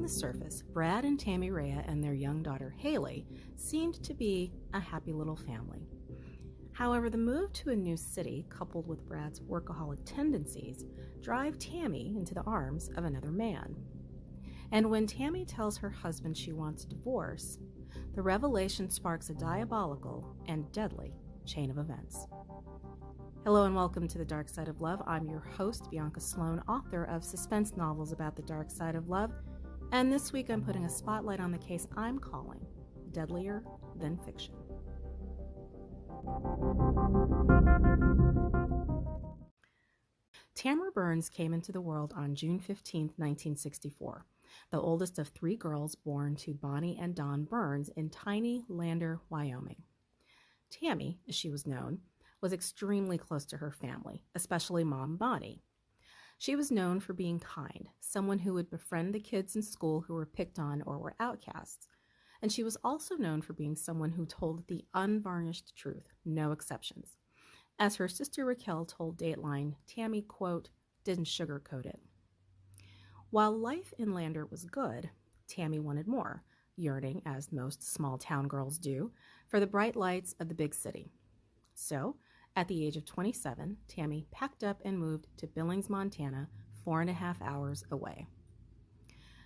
the surface, Brad and Tami Reay and their young daughter Haylee seemed to be a happy little family. However, the move to a new city, coupled with Brad's workaholic tendencies, drive Tami into the arms of another man. And when Tami tells her husband she wants a divorce, the revelation sparks a diabolical and deadly chain of events. Hello and welcome to The Dark Side of Love. I'm your host, Bianca Sloan, author of suspense novels about the dark side of love. And this week I'm putting a spotlight on the case I'm calling Deadlier Than Fiction. Tamara Burns came into the world on June 15, 1964, the oldest of three girls born to Bonnie and Don Burns in tiny Lander, Wyoming. Tami, as she was known, was extremely close to her family, especially Mom Bonnie. She was known for being kind, someone who would befriend the kids in school who were picked on or were outcasts. And she was also known for being someone who told the unvarnished truth, no exceptions. As her sister Raquel told Dateline, Tami, quote, didn't sugarcoat it. While life in Lander was good, Tami wanted more, yearning, as most small-town girls do, for the bright lights of the big city. So, at the age of 27, Tami packed up and moved to Billings, Montana, 4.5 hours away.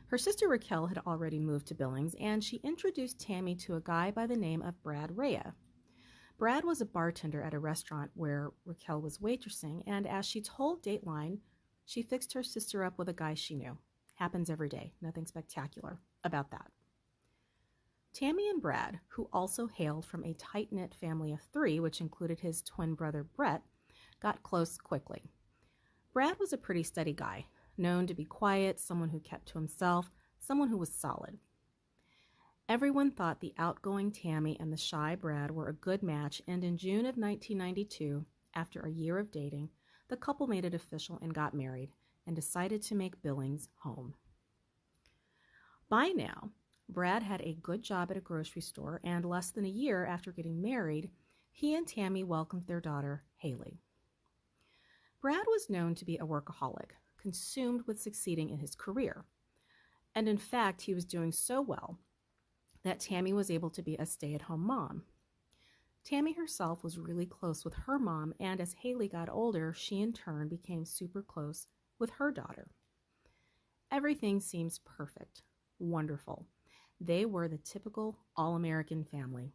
Her sister Raquel had already moved to Billings, and she introduced Tami to a guy by the name of Brad Reay. Brad was a bartender at a restaurant where Raquel was waitressing, and as she told Dateline, she fixed her sister up with a guy she knew. Happens every day, nothing spectacular about that. Tami and Brad, who also hailed from a tight-knit family of three, which included his twin brother Brett, got close quickly. Brad was a pretty steady guy, known to be quiet, someone who kept to himself, someone who was solid. Everyone thought the outgoing Tami and the shy Brad were a good match, and in June of 1992, after a year of dating, the couple made it official and got married, and decided to make Billings home. By now, Brad had a good job at a grocery store, and less than a year after getting married, he and Tami welcomed their daughter, Haylee. Brad was known to be a workaholic, consumed with succeeding in his career. And in fact, he was doing so well that Tami was able to be a stay-at-home mom. Tami herself was really close with her mom, and as Haylee got older, she in turn became super close with her daughter. Everything seems perfect, wonderful. They were the typical all-American family.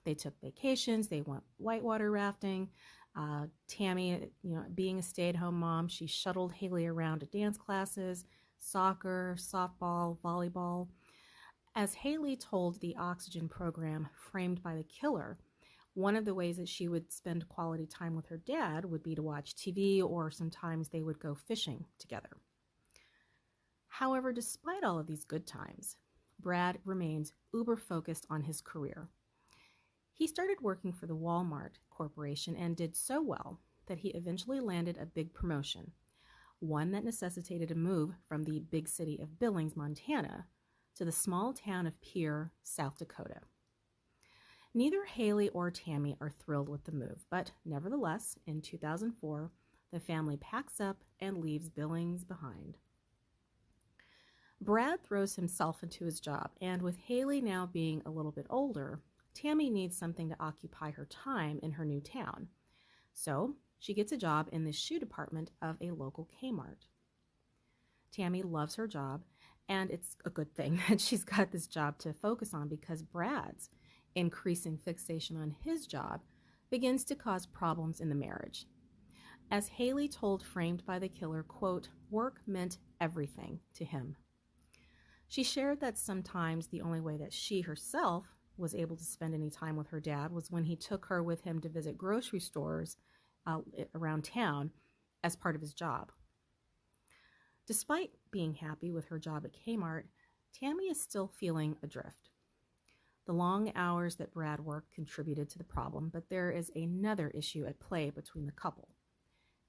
They took vacations, they went whitewater rafting. Tami, being a stay-at-home mom, she shuttled Haylee around to dance classes, soccer, softball, volleyball. As Haylee told the Oxygen program, Framed by the Killer, one of the ways that she would spend quality time with her dad would be to watch TV, or sometimes they would go fishing together. However, despite all of these good times, Brad remains uber-focused on his career. He started working for the Walmart Corporation and did so well that he eventually landed a big promotion, one that necessitated a move from the big city of Billings, Montana, to the small town of Pierre, South Dakota. Neither Haylee or Tami are thrilled with the move, but nevertheless, in 2004, the family packs up and leaves Billings behind. Brad throws himself into his job, and with Haylee now being a little bit older, Tami needs something to occupy her time in her new town. So she gets a job in the shoe department of a local Kmart. Tami loves her job, and it's a good thing that she's got this job to focus on, because Brad's increasing fixation on his job begins to cause problems in the marriage. As Haylee told Framed by the Killer, quote, work meant everything to him. She shared that sometimes the only way that she herself was able to spend any time with her dad was when he took her with him to visit grocery stores around town as part of his job. Despite being happy with her job at Kmart, Tami is still feeling adrift. The long hours that Brad worked contributed to the problem, but there is another issue at play between the couple,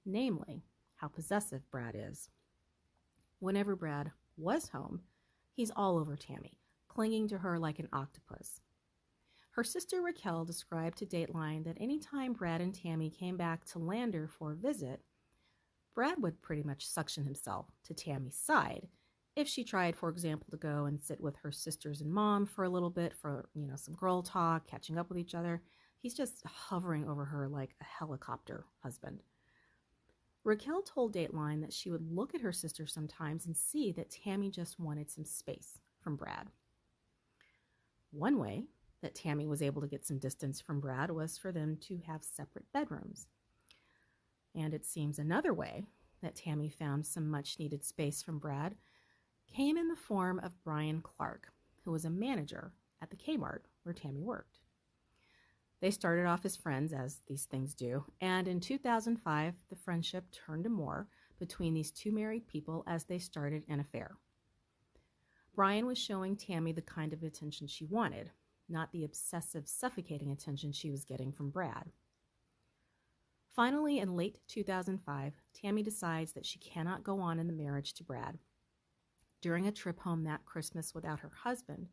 namely how possessive Brad is. Whenever Brad was home, he's all over Tami, clinging to her like an octopus. Her sister Raquel described to Dateline that anytime Brad and Tami came back to Lander for a visit, Brad would pretty much suction himself to Tami's side, if she tried, for example, to go and sit with her sisters and mom for a little bit for, some girl talk, catching up with each other, he's just hovering over her like a helicopter husband. Raquel told Dateline that she would look at her sister sometimes and see that Tami just wanted some space from Brad. One way that Tami was able to get some distance from Brad was for them to have separate bedrooms. And it seems another way that Tami found some much-needed space from Brad came in the form of Brian Clark, who was a manager at the Kmart where Tami worked. They started off as friends, as these things do, and in 2005, the friendship turned to more between these two married people as they started an affair. Brian was showing Tami the kind of attention she wanted, not the obsessive, suffocating attention she was getting from Brad. Finally, in late 2005, Tami decides that she cannot go on in the marriage to Brad. During a trip home that Christmas without her husband,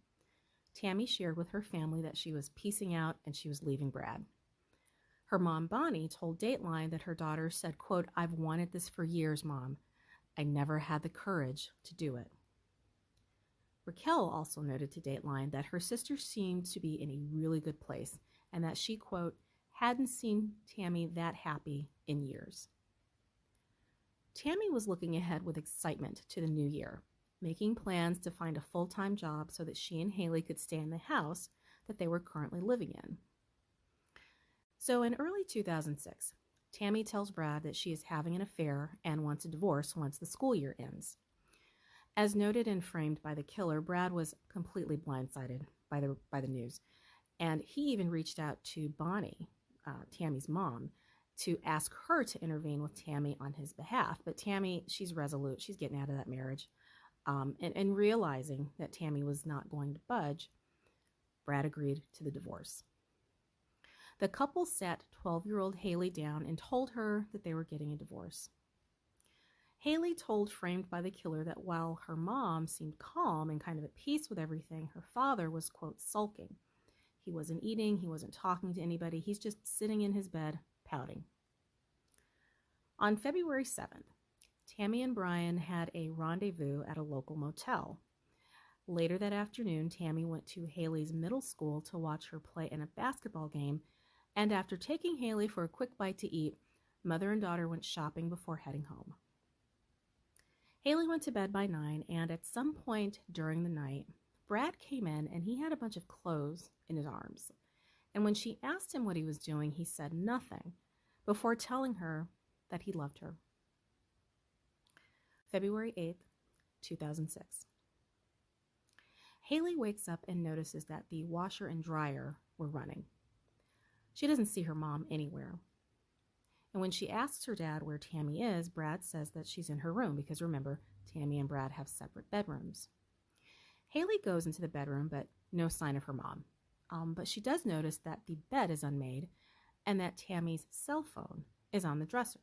Tami shared with her family that she was peacing out and she was leaving Brad. Her mom, Bonnie, told Dateline that her daughter said, quote, "I've wanted this for years, Mom. I never had the courage to do it." Raquel also noted to Dateline that her sister seemed to be in a really good place and that she, quote, hadn't seen Tami that happy in years. Tami was looking ahead with excitement to the new year, making plans to find a full-time job so that she and Haylee could stay in the house that they were currently living in. So in early 2006, Tami tells Brad that she is having an affair and wants a divorce once the school year ends. As noted and framed by the killer, Brad was completely blindsided by the news, and he even reached out to Bonnie, Tami's mom, to ask her to intervene with Tami on his behalf. But Tami, she's resolute. She's getting out of that marriage. And realizing that Tami was not going to budge, Brad agreed to the divorce. The couple sat 12-year-old Haylee down and told her that they were getting a divorce. Haylee told Framed by the Killer that while her mom seemed calm and kind of at peace with everything, her father was, quote, sulking. He wasn't eating, he wasn't talking to anybody, he's just sitting in his bed, pouting. On February 7th, Tami and Brian had a rendezvous at a local motel. Later that afternoon, Tami went to Haylee's middle school to watch her play in a basketball game, and after taking Haylee for a quick bite to eat, mother and daughter went shopping before heading home. Haylee went to bed by 9, and at some point during the night, Brad came in and he had a bunch of clothes in his arms. And when she asked him what he was doing, he said nothing before telling her that he loved her. February 8th, 2006. Haylee wakes up and notices that the washer and dryer were running. She doesn't see her mom anywhere. And when she asks her dad where Tami is, Brad says that she's in her room because, remember, Tami and Brad have separate bedrooms. Haylee goes into the bedroom, but no sign of her mom. But she does notice that the bed is unmade and that Tami's cell phone is on the dresser.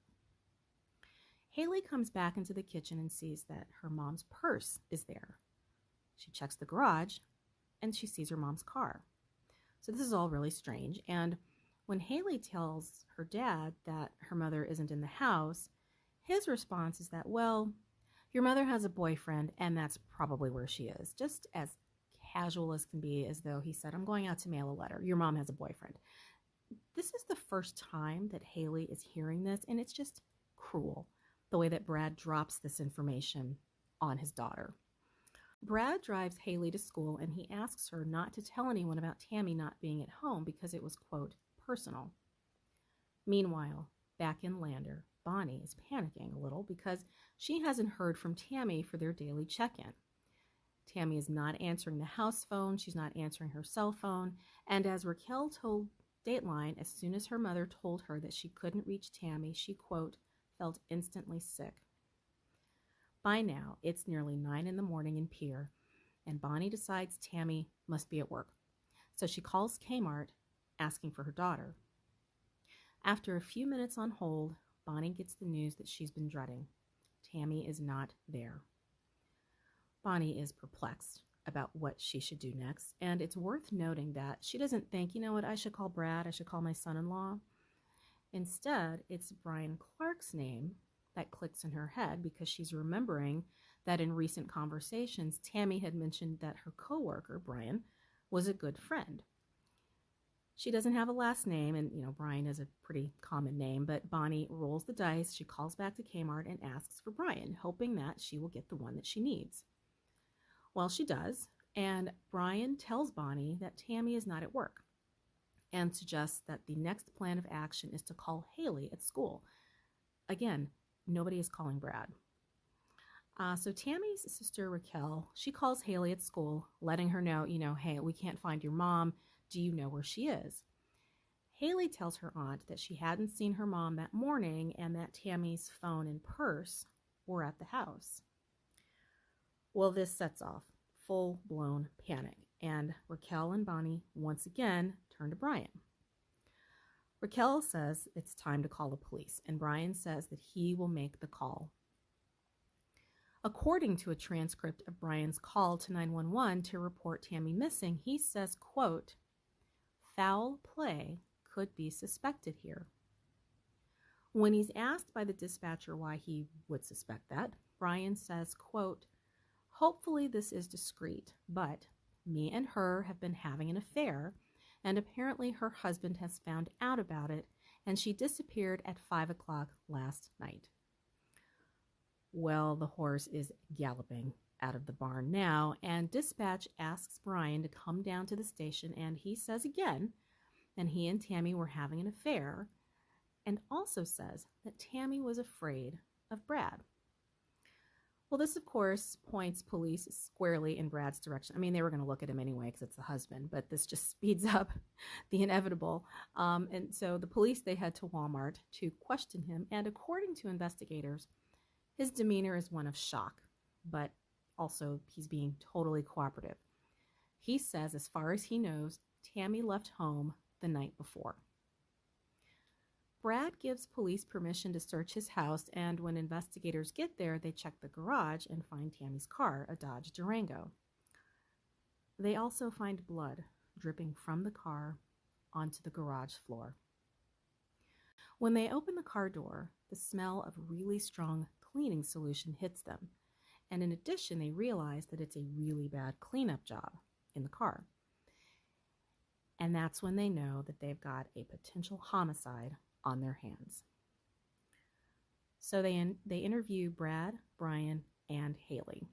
Haylee comes back into the kitchen and sees that her mom's purse is there. She checks the garage and she sees her mom's car. So this is all really strange. And when Haylee tells her dad that her mother isn't in the house, his response is that, well, your mother has a boyfriend and that's probably where she is. Just as casual as can be, as though he said, I'm going out to mail a letter. Your mom has a boyfriend. This is the first time that Haylee is hearing this, and it's just cruel the way that Brad drops this information on his daughter. Brad drives Haylee to school and he asks her not to tell anyone about Tami not being at home because it was, quote, personal. Meanwhile, back in Lander, Bonnie is panicking a little because she hasn't heard from Tami for their daily check-in. Tami is not answering the house phone, she's not answering her cell phone, and as Raquel told Dateline, as soon as her mother told her that she couldn't reach Tami, she, quote, felt instantly sick. By now, it's nearly 9 in the morning in Pierre, and Bonnie decides Tami must be at work. So she calls Kmart, asking for her daughter. After a few minutes on hold, Bonnie gets the news that she's been dreading. Tami is not there. Bonnie is perplexed about what she should do next, and it's worth noting that she doesn't think, you know what, I should call Brad, I should call my son-in-law. Instead, it's Brian Clark's name that clicks in her head because she's remembering that in recent conversations, Tami had mentioned that her coworker, Brian, was a good friend. She doesn't have a last name, and Brian is a pretty common name, but Bonnie rolls the dice. She calls back to Kmart and asks for Brian, hoping that she will get the one that she needs. Well, she does, and Brian tells Bonnie that Tami is not at work and suggests that the next plan of action is to call Haylee at school. Again, nobody is calling Brad. So Tami's sister Raquel, she calls Haylee at school, letting her know, hey, we can't find your mom. Do you know where she is? Haylee tells her aunt that she hadn't seen her mom that morning and that Tami's phone and purse were at the house. Well, this sets off full-blown panic, and Raquel and Bonnie once again turn to Brian. Raquel says it's time to call the police, and Brian says that he will make the call. According to a transcript of Brian's call to 911 to report Tami missing, he says, quote, "Foul play could be suspected here." When he's asked by the dispatcher why he would suspect that, Brian says, quote, "Hopefully this is discreet, but me and her have been having an affair, and apparently her husband has found out about it, and she disappeared at 5 o'clock last night." Well, the horse is galloping out of the barn now, and dispatch asks Brian to come down to the station, and he says again that he and Tami were having an affair, and also says that Tami was afraid of Brad. Well, this, of course, points police squarely in Brad's direction. I mean, they were going to look at him anyway because it's the husband, but this just speeds up the inevitable. And so the police, they head to Walmart to question him, and according to investigators, his demeanor is one of shock, but also he's being totally cooperative. He says, as far as he knows, Tami left home the night before. Brad gives police permission to search his house, and when investigators get there, they check the garage and find Tami's car, a Dodge Durango. They also find blood dripping from the car onto the garage floor. When they open the car door, the smell of really strong cleaning solution hits them, and in addition, they realize that it's a really bad cleanup job in the car. And that's when they know that they've got a potential homicide on their hands. So they interview Brad, Brian, and Haylee.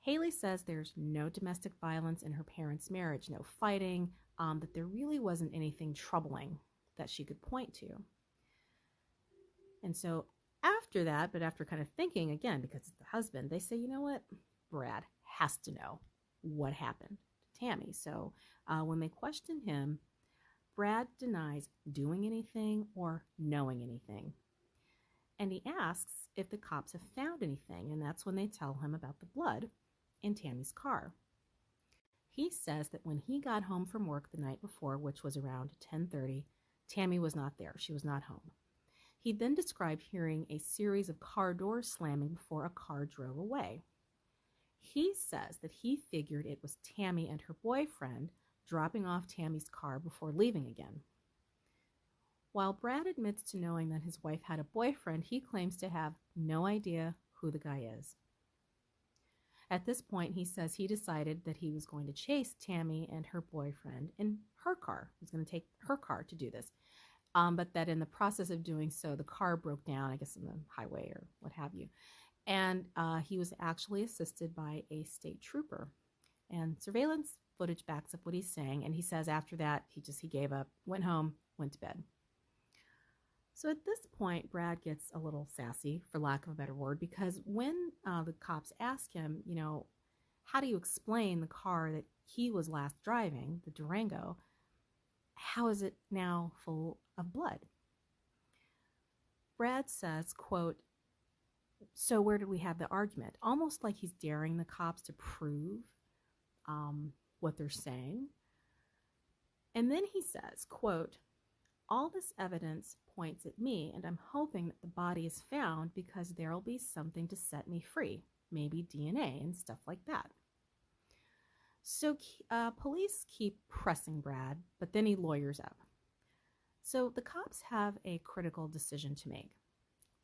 Haylee says there's no domestic violence in her parents' marriage, no fighting, that there really wasn't anything troubling that she could point to. And so after that, but after kind of thinking again, because it's the husband, they say, you know what? Brad has to know what happened to Tami. So when they question him, Brad denies doing anything or knowing anything. And he asks if the cops have found anything, and that's when they tell him about the blood in Tami's car. He says that when he got home from work the night before, which was around 10:30, Tami was not there. She was not home. He then described hearing a series of car doors slamming before a car drove away. He says that he figured it was Tami and her boyfriend dropping off Tami's car before leaving again. While Brad admits to knowing that his wife had a boyfriend, he claims to have no idea who the guy is. At this point, he says he decided that he was going to chase Tami and her boyfriend in her car. He was going to take her car to do this. But that in the process of doing so, the car broke down, I guess, on the highway or what have you. And he was actually assisted by a state trooper. And surveillance footage backs up what he's saying. And he says after that, he gave up, went home, went to bed. So at this point, Brad gets a little sassy, for lack of a better word, because when the cops ask him, how do you explain the car that he was last driving, the Durango, how is it now full of blood? Brad says, quote, "So where did we have the argument?" Almost like he's daring the cops to prove what they're saying. And then he says, quote, "All this evidence points at me, and I'm hoping that the body is found because there'll be something to set me free, maybe DNA and stuff like that." So police keep pressing Brad, but then he lawyers up. So the cops have a critical decision to make.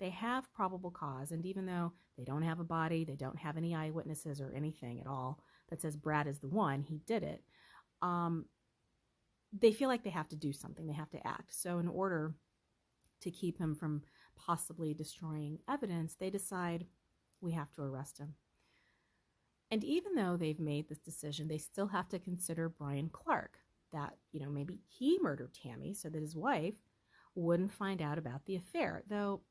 they have probable cause, and even though they don't have a body, they don't have any eyewitnesses or anything at all that says Brad is the one, he did it, they feel like they have to do something, they have to act. So in order to keep him from possibly destroying evidence, they decide we have to arrest him. And even though they've made this decision, they still have to consider Brian Clark, that, maybe he murdered Tami so that his wife wouldn't find out about the affair, though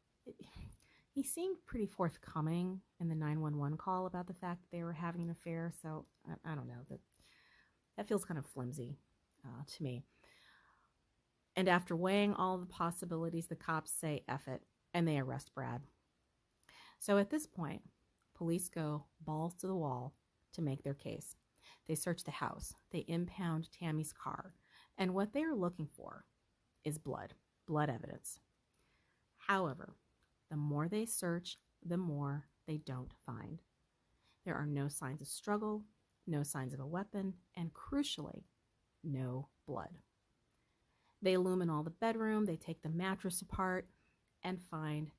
he seemed pretty forthcoming in the 911 call about the fact that they were having an affair. So I don't know, that feels kind of flimsy to me. And after weighing all the possibilities, the cops say F it, and they arrest Brad. So at this point, police go balls to the wall to make their case. They search the house. They impound Tami's car. And what they are looking for is blood evidence. However, the more they search, the more they don't find. There are no signs of struggle, no signs of a weapon, and crucially, no blood. They illumine the bedroom, they take the mattress apart, and find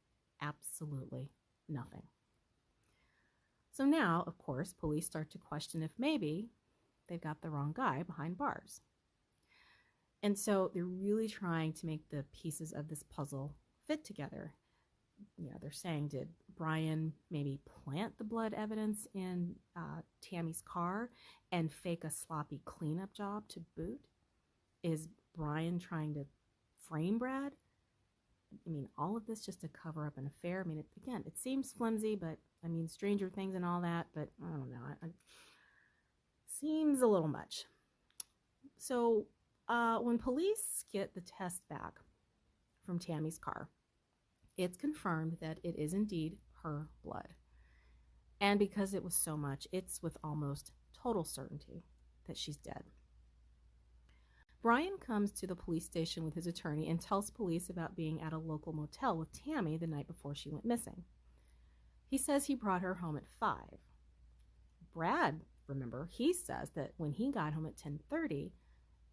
absolutely nothing. So now, of course, police start to question if maybe they've got the wrong guy behind bars. And so they're really trying to make the pieces of this puzzle fit together. They're saying, did Brian maybe plant the blood evidence in Tami's car and fake a sloppy cleanup job to boot? Is Brian trying to frame Brad? All of this just to cover up an affair. It seems flimsy, but Stranger Things and all that, but I don't know. It seems a little much. So when police get the test back from Tami's car, it's confirmed that it is indeed her blood. And because it was so much, it's with almost total certainty that she's dead. Brian comes to the police station with his attorney and tells police about being at a local motel with Tami the night before she went missing. He says he brought her home at 5. Brad, remember, he says that when he got home at 10:30,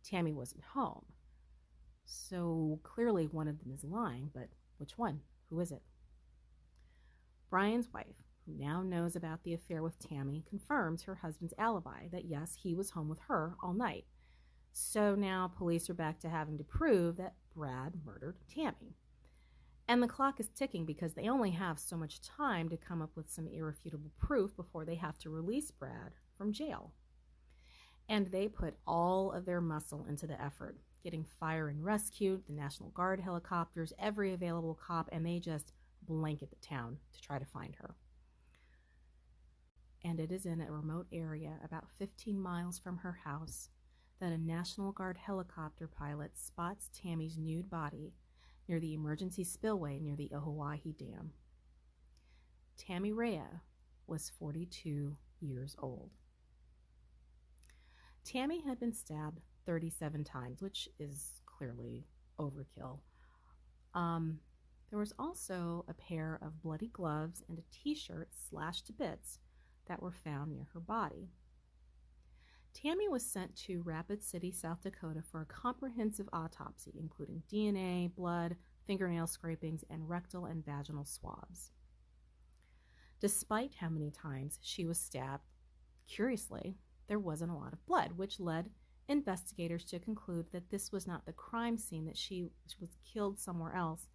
Tami wasn't home. So clearly one of them is lying, but which one? Who is it? Brian's wife, who now knows about the affair with Tami, confirms her husband's alibi that yes, he was home with her all night. So now police are back to having to prove that Brad murdered Tami. And the clock is ticking because they only have so much time to come up with some irrefutable proof before they have to release Brad from jail. And they put all of their muscle into the effort, getting fire and rescue, the National Guard helicopters, every available cop, and they just blanket the town to try to find her. And it is in a remote area about 15 miles from her house that a National Guard helicopter pilot spots Tami's nude body near the emergency spillway near the Oahe Dam. Tami Reay was 42 years old. Tami had been stabbed 37 times, which is clearly overkill. There was also a pair of bloody gloves and a t-shirt slashed to bits that were found near her body. Tami was sent to Rapid City, South Dakota for a comprehensive autopsy, including DNA, blood, fingernail scrapings, and rectal and vaginal swabs. Despite how many times she was stabbed, curiously, there wasn't a lot of blood, which led investigators to conclude that this was not the crime scene, that she was killed somewhere else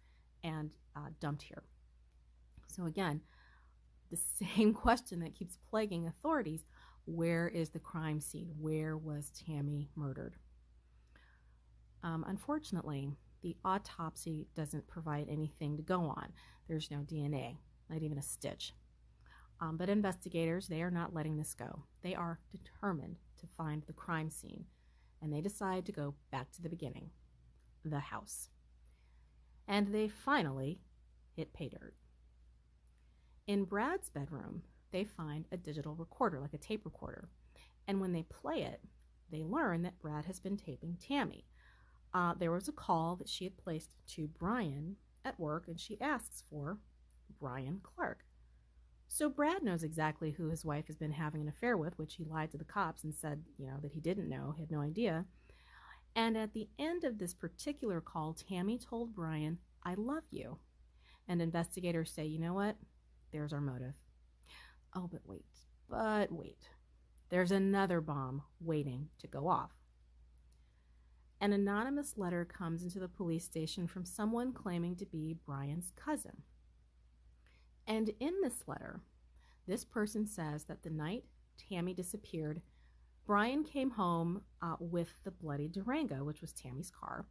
and dumped here. So again, the same question that keeps plaguing authorities: where is the crime scene? Where was Tami murdered? Unfortunately, the autopsy doesn't provide anything to go on. There's no DNA, not even a stitch. But investigators, they are not letting this go. They are determined to find the crime scene, and they decide to go back to the beginning, the house. And they finally hit pay dirt. In Brad's bedroom, they find a digital recorder, like a tape recorder. And when they play it, they learn that Brad has been taping Tami. There was a call that she had placed to Brian at work, and she asks for Brian Clark. So Brad knows exactly who his wife has been having an affair with, which he lied to the cops and said, that he didn't know, he had no idea. And at the end of this particular call, Tami told Brian, "I love you." And investigators say, you know what? There's our motive. Oh, but wait. There's another bomb waiting to go off. An anonymous letter comes into the police station from someone claiming to be Brian's cousin. And in this letter, this person says that the night Tami disappeared, Brian came home with the bloody Durango, which was Tami's car,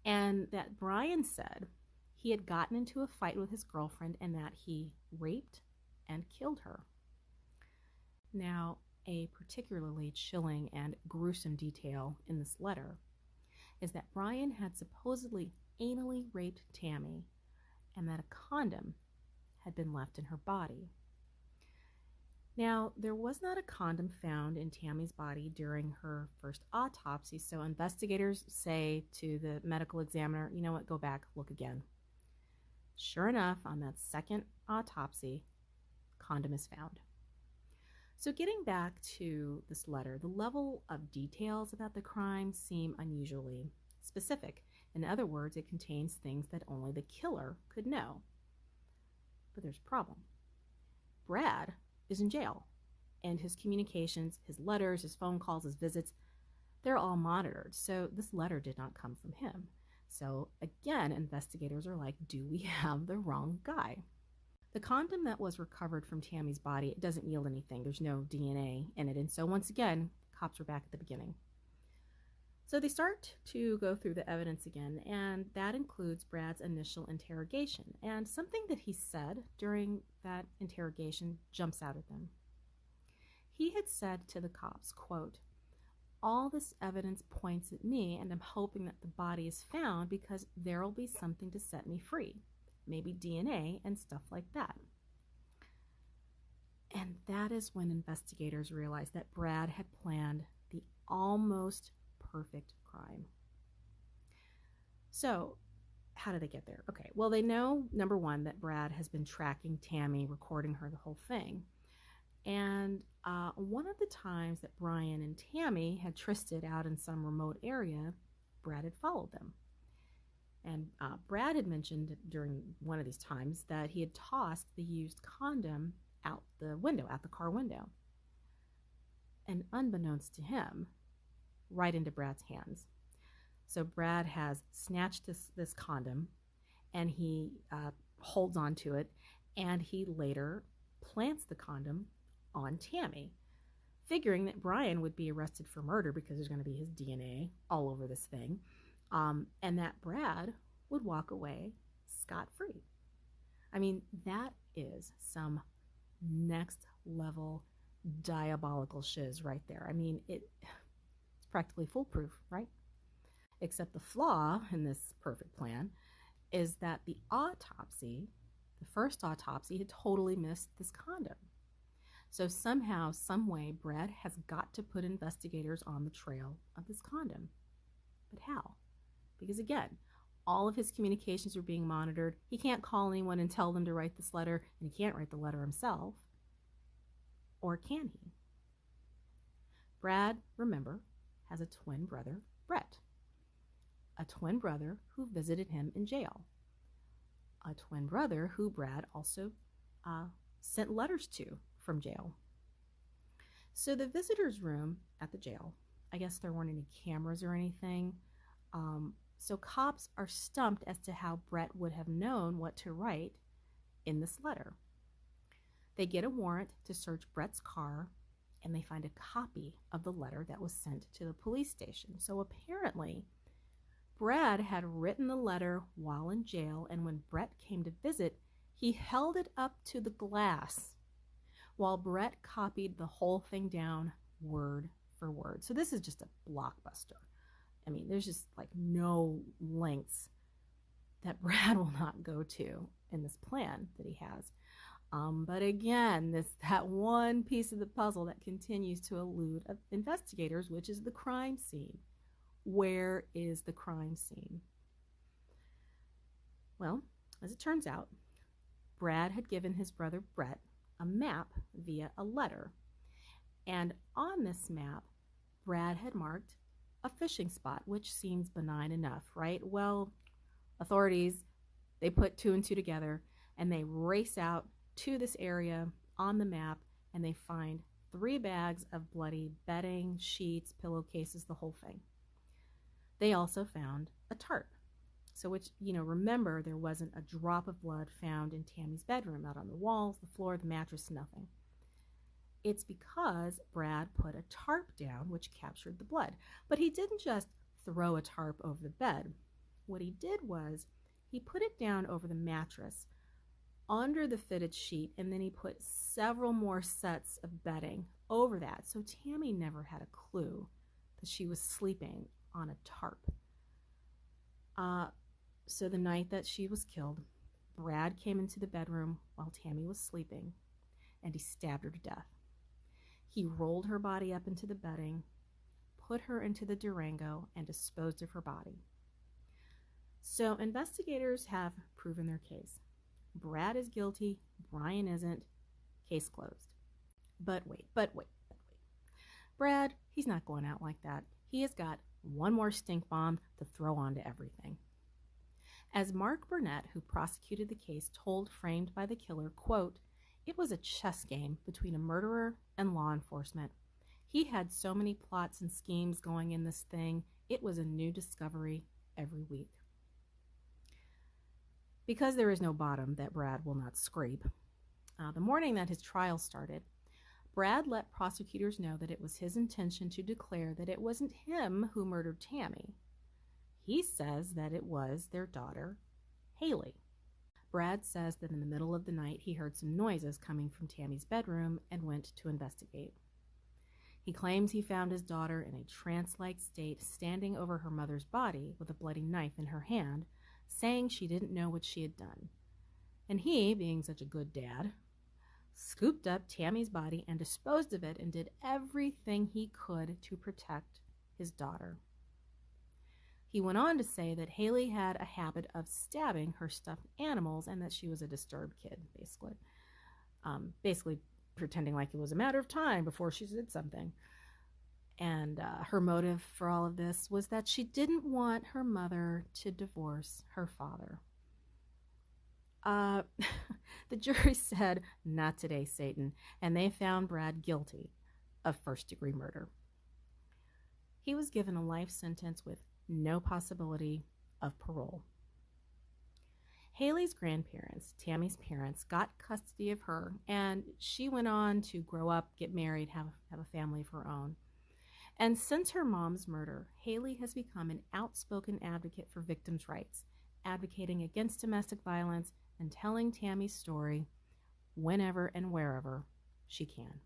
and that Brian said he had gotten into a fight with his girlfriend and that he raped and killed her. Now, a particularly chilling and gruesome detail in this letter is that Brian had supposedly anally raped Tami and that a condom had been left in her body. Now, there was not a condom found in Tami's body during her first autopsy, so investigators say to the medical examiner, you know what, go back, look again. Sure enough, on that second autopsy, condom is found. So getting back to this letter, the level of details about the crime seem unusually specific. In other words, it contains things that only the killer could know. But there's a problem. Brad is in jail, and his communications, his letters, his phone calls, his visits, they're all monitored. So this letter did not come from him. So again, investigators are like, do we have the wrong guy? The condom that was recovered from Tami's body, it doesn't yield anything. There's no DNA in it. And so once again, cops are back at the beginning. So they start to go through the evidence again, and that includes Brad's initial interrogation. And something that he said during that interrogation jumps out at them. He had said to the cops, quote, "All this evidence points at me, and I'm hoping that the body is found because there'll be something to set me free. Maybe DNA and stuff like that." And that is when investigators realized that Brad had planned the almost perfect crime. So, how did they get there? Okay, well, they know, number one, that Brad has been tracking Tami, recording her the whole thing. And one of the times that Brian and Tami had trysted out in some remote area, Brad had followed them. And Brad had mentioned during one of these times that he had tossed the used condom out the window, out the car window. And unbeknownst to him, right into Brad's hands. So Brad has snatched this condom, and he holds on to it, and he later plants the condom on Tami, figuring that Brian would be arrested for murder because there's going to be his DNA all over this thing, and that Brad would walk away scot-free. I mean, that is some next level diabolical shiz right there. I mean, it's practically foolproof, right? Except the flaw in this perfect plan is that the autopsy, the first autopsy, had totally missed this condom. So somehow, some way, Brad has got to put investigators on the trail of this condom. But how? Because again, all of his communications are being monitored. He can't call anyone and tell them to write this letter, and he can't write the letter himself. Or can he? Brad, remember, has a twin brother, Brett. A twin brother who visited him in jail. A twin brother who Brad also sent letters to from jail. So the visitor's room at the jail, I guess there weren't any cameras or anything, so cops are stumped as to how Brett would have known what to write in this letter. They get a warrant to search Brett's car, and they find a copy of the letter that was sent to the police station. So apparently, Brad had written the letter while in jail, and when Brett came to visit, he held it up to the glass while Brett copied the whole thing down word for word. So this is just a blockbuster. I mean, there's just like no lengths that Brad will not go to in this plan that he has. But again, that one piece of the puzzle that continues to elude investigators, which is the crime scene. Where is the crime scene? Well, as it turns out, Brad had given his brother Brett a map via a letter. And on this map, Brad had marked a fishing spot, which seems benign enough, right? Well, authorities They put two and two together and they race out to this area on the map, and they find 3 bags of bloody bedding, sheets, pillowcases, the whole thing. They also found a tarp. So which, remember, there wasn't a drop of blood found in Tami's bedroom, not on the walls, the floor, the mattress, nothing. It's because Brad put a tarp down, which captured the blood. But he didn't just throw a tarp over the bed. What he did was he put it down over the mattress, under the fitted sheet, and then he put several more sets of bedding over that. So Tami never had a clue that she was sleeping on a tarp. So the night that she was killed, Brad came into the bedroom while Tami was sleeping, and he stabbed her to death. He rolled her body up into the bedding, put her into the Durango, and disposed of her body. So investigators have proven their case. Brad is guilty, Brian isn't, case closed. But wait. Brad, he's not going out like that. He has got one more stink bomb to throw onto everything. As Mark Burnett, who prosecuted the case, told Framed by the Killer, quote, "It was a chess game between a murderer and law enforcement. He had so many plots and schemes going in this thing. It was a new discovery every week." Because there is no bottom that Brad will not scrape, the morning that his trial started, Brad let prosecutors know that it was his intention to declare that it wasn't him who murdered Tami. He says that it was their daughter, Haylee. Brad says that in the middle of the night he heard some noises coming from Tami's bedroom and went to investigate. He claims he found his daughter in a trance-like state, standing over her mother's body with a bloody knife in her hand, saying she didn't know what she had done. And he, being such a good dad, scooped up Tami's body and disposed of it and did everything he could to protect his daughter. He went on to say that Haylee had a habit of stabbing her stuffed animals and that she was a disturbed kid, basically pretending like it was a matter of time before she did something. And her motive for all of this was that she didn't want her mother to divorce her father. The jury said, "Not today, Satan," and they found Brad guilty of first-degree murder. He was given a life sentence with no possibility of parole. Haylee's grandparents, Tami's parents, got custody of her, and she went on to grow up, get married, have a family of her own. And since her mom's murder, Haylee has become an outspoken advocate for victims' rights, advocating against domestic violence and telling Tami's story whenever and wherever she can.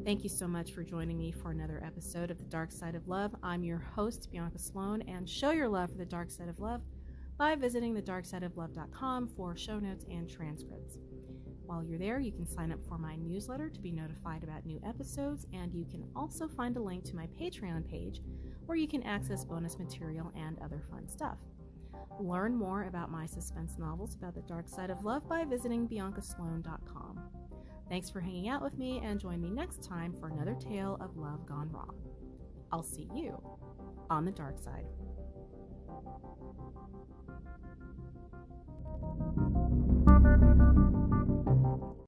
Thank you so much for joining me for another episode of The Dark Side of Love. I'm your host, Bianca Sloan, and show your love for The Dark Side of Love by visiting thedarksideoflove.com for show notes and transcripts. While you're there, you can sign up for my newsletter to be notified about new episodes, and you can also find a link to my Patreon page where you can access bonus material and other fun stuff. Learn more about my suspense novels about the dark side of love by visiting biancasloan.com. Thanks for hanging out with me, and join me next time for another tale of love gone wrong. I'll see you on the dark side.